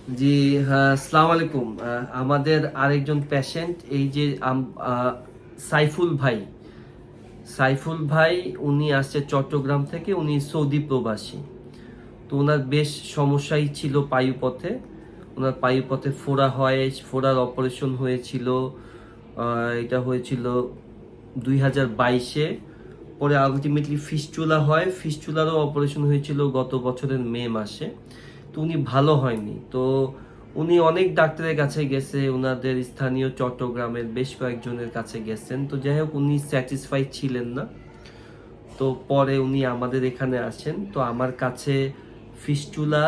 জি, হ্যাঁ, আসসালামু আলাইকুম। আমাদের আরেকজন পেশেন্ট এই যে সাইফুল ভাই। সাইফুল ভাই উনি আসছে চট্টগ্রাম থেকে, উনি সৌদি প্রবাসী। তো ওনার বেশ সমস্যাই ছিল পায়ুপথে। ওনার পায়ুপথে ফোড়া হয়, ফোড়ার অপারেশন হয়েছিল। এটা হয়েছিল 2022-এ। পরে আলটিমেটলি ফিস্টুলা হয়, ফিস্টুলারও অপারেশন হয়েছিল গত বছরের মে মাসে। তো উনি ভালো হয়নি। তো উনি অনেক ডাক্তারের কাছে গেছে, ওনাদের স্থানীয় চট্টগ্রামের বেশ কয়েকজনের কাছে গেছেন। তো যাই হোক, উনি স্যাটিসফাইড ছিলেন না। তো পরে উনি আমাদের এখানে আসেন। তো আমার কাছে ফিস্টুলা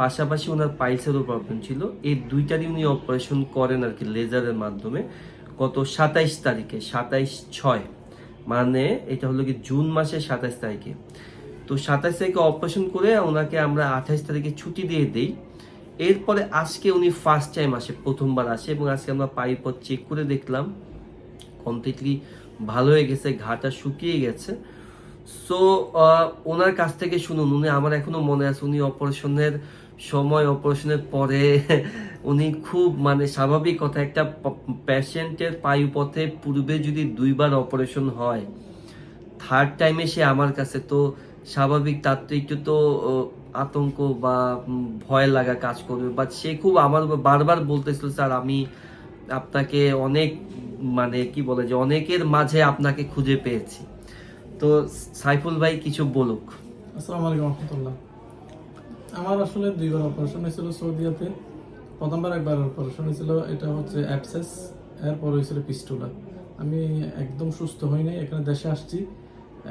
পাশাপাশি ওনার পাইলসেরও প্রবলেম ছিল, এই দুইটারই উনি অপারেশন করেন আর কি, লেজারের মাধ্যমে। গত 27 তারিখে, 27/6, মানে এটা হলো কি জুন মাসের 27 তারিখে। তো 27 তারিখে অপারেশন করে ওনাকে আমরা 28 তারিখে ছুটি দিয়ে দিই। এরপরে আজকে উনি ফার্স্ট টাইম আসে, প্রথমবার আসে, এবং আজকে আমরা পাইপথ চেক করে দেখলাম কমপ্লিটলি ভালো হয়ে গেছে, ঘাটা শুকিয়ে গেছে। সো ওনার কাছ থেকে শুনুন, উনি আমার এখনো মনে আছে, উনি অপারেশনের সময়, অপারেশনের পরে উনি খুব মানে স্বাভাবিক কথা, একটা পেশেন্টের পায়ুপথে পূর্বে যদি 2বার অপারেশন হয়, থার্ড টাইমে সে আমার কাছে, তো স্বাভাবিক তার তো একটু তো আতঙ্ক বা ভয় লাগা কাজ করবে। বাট সে খুব আমার বারবার বলতেছিল, স্যার আমি আপনাকে অনেক মানে কি বলে যে অনেকের মাঝে আপনাকে খুঁজে পেয়েছি। তো সাইফুল ভাই কিছু বলুক। আসসালামু আলাইকুম রহমতুল্লাহ। আমার আসলে 2বার অপারেশন হয়েছিল সৌদিয়াতে। প্রথমবার একবার অপারেশন হয়েছিল, এটা হচ্ছে অ্যাবসেস, এরপর হয়েছিল পিস্টুলা। আমি একদম সুস্থ হই নাই, এখানে দেশে আসছি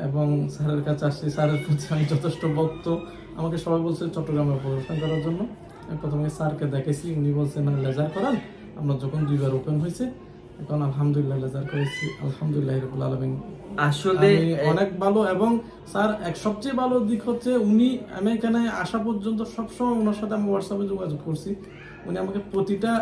এবং স্যারের কাছে আসছি। স্যারের প্রতি আমি যথেষ্ট ভক্ত। আমাকে সবাই বলছে চট্টগ্রামে অপারেশন করার জন্য। আমি প্রথমে স্যারকে দেখেছি, উনি বলছেন না লেজার করান। আমরা যখন 2বার ওপেন হয়েছে, এখন আলহামদুলিল্লাহ লেজার করেছি, আলহামদুলিল্লাহ রাব্বুল আলামিন। আসলে অনেক ভালো। এবং স্যার এক সবচেয়ে ভালো দিক হচ্ছে উনি, আমি এখানে আসা পর্যন্ত সবসময় ওনার সাথে আমি হোয়াটসঅ্যাপে যোগাযোগ করছি। উনি আমাকে প্রতিটা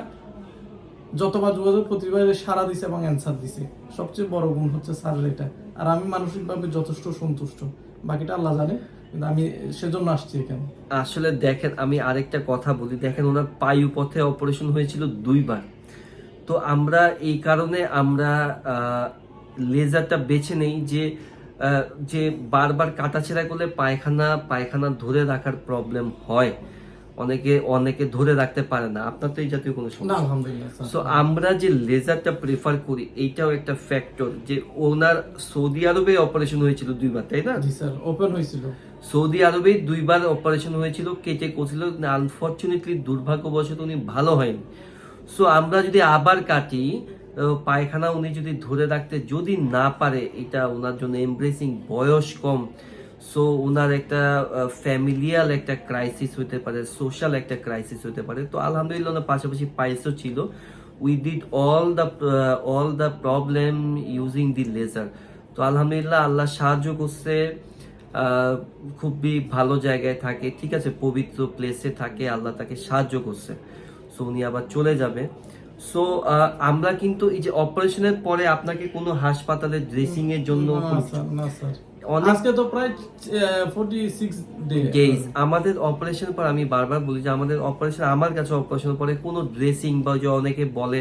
যতবার যোগাযোগ, প্রতিবার সাড়া দিছে এবং অ্যান্সার দিছে। সবচেয়ে বড় গুণ হচ্ছে স্যারের এটা। আর আমি মানসিকভাবে যথেষ্ট সন্তুষ্ট, বাকিটা আল্লাহ জানে, কিন্তু আমি সেজন্য আসছি এখানে। আসলে দেখেন, আমি আরেকটা কথা বলি, দেখেন ওনার পায়ুপথে অপারেশন হয়েছিল 2বার। তো আমরা এই কারণে আমরা লেজারটা বেছে নেই যে যে বারবার কাটাছেঁড়া করলে পায়খানা পায়খানা ধরে রাখার প্রবলেম হয়, অনেকে অনেকে ধরে রাখতে পারে না। আপনার তো এই জাতীয় কোনো না সমস্যা? আলহামদুলিল্লাহ স্যার। সো আমরা যে লেজারটা প্রেফার করি, এইটাও একটা ফ্যাক্টর যে ওনার সৌদি আরবে অপারেশন হয়েছিল 2বার, তাই না? জি স্যার, ওপেন হয়েছিল। সৌদি আরবে 2বার অপারেশন হয়েছিল, কেটে করছিল, আনফরচুনেটলি দুর্ভাগ্যবশত উনি ভালো হয়নি। সো আমরা যদি আবার কাটি, পায়খানা উনি যদি ধরে রাখতে যদি না পারে, এটা ওনার জন্য এমব্রেসিং, বয়স কম। সো ওনার একটা ফ্যামিলিয়াল একটা ক্রাইসিস হতে পারে, সোশ্যাল একটা ক্রাইসিস হতে পারে। তো আলহামদুলিল্লাহ ওনার পাশাপাশি পাইলসও ছিল। We did all the problem using the laser. তো আলহামদুলিল্লাহ আল্লাহ সাহায্য করছে। খুবই ভালো জায়গায় থাকে, ঠিক আছে, পবিত্র প্লেসে থাকে, আল্লাহ তাকে সাহায্য করছে। সো উনি আবার চলে যাবে। সো আমরা কিন্তু এই যে অপারেশনের পরে আপনাকে কোনো হাসপাতালে ড্রেসিং এর জন্য না স্যার, না স্যার, অনেক আজকে তো প্রায় 46 ডেজ আমাদের অপারেশন পর, আমি বারবার বলি যে আমাদের অপারেশন, আমার কাছে অপারেশনের পরে কোনো ড্রেসিং বা যে অনেকে বলে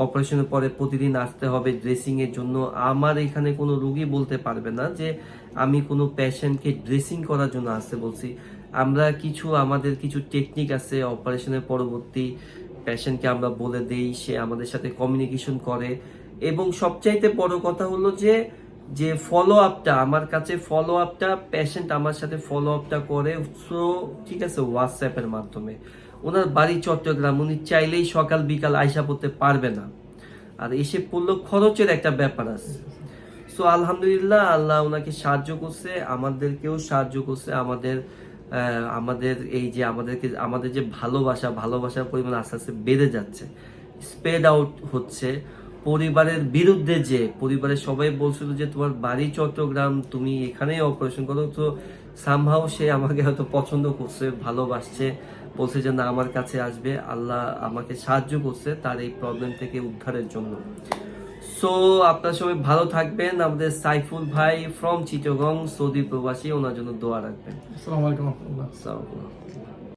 অপারেশনের পরে প্রতিদিন আসতে হবে ড্রেসিং এর জন্য, আমার এখানে কোনো রোগী বলতে পারবে না যে আমি কোনো পেশেন্টকে ড্রেসিং করার জন্য আসতে বলছি। আমরা আমাদের কিছু টেকনিক আছে, অপারেশনের পরবর্তী পেশেন্টকে আমরা বলে দেই, সে আমাদের সাথে কমিউনিকেশন করে। এবং সবচাইতে বড় কথা হলো যে যে ফলো আপটা, আমার কাছে ফলো আপটা, পেশেন্ট আমার সাথে ফলো আপটা করে সো, ঠিক আছে, হোয়াটসঅ্যাপের মাধ্যমে। ওনার বাড়ি চট্টগ্রাম, উনি চাইলেই সকাল বিকাল আইসা পড়তে পারবে না, আর এসে পড়লেও খরচের একটা ব্যাপার আছে। সো আলহামদুলিল্লাহ আল্লাহ ওনাকে সাহায্য করছে, আমাদেরকেও সাহায্য করছে। আমাদের এই যে আমাদের যে ভালোবাসার পরিমাণ আস্তে আস্তে বেড়ে যাচ্ছে, স্প্রেড আউট হচ্ছে। পরিবারের বিরুদ্ধে, যে পরিবারের সবাই বলছিল যে তোমার বাড়ি চট্টগ্রাম, তুমি এখানেই অপারেশন করো, তো সামহাও সে আমাকে হয়তো পছন্দ করছে, ভালোবাসছে, বলছে যে না আমার কাছে আসবে। আল্লাহ আমাকে সাহায্য করছে তার এই প্রবলেম থেকে উদ্ধারের জন্য। সো আপনার সবাই ভালো থাকবেন। আমাদের সাইফুল ভাই ফ্রম চিটাগং, সৌদি প্রবাসী, ওনার জন্য দোয়া রাখবেন। আসসালামু আলাইকুম রহমতুল্লাহ। আসসালামু আলাইকুম।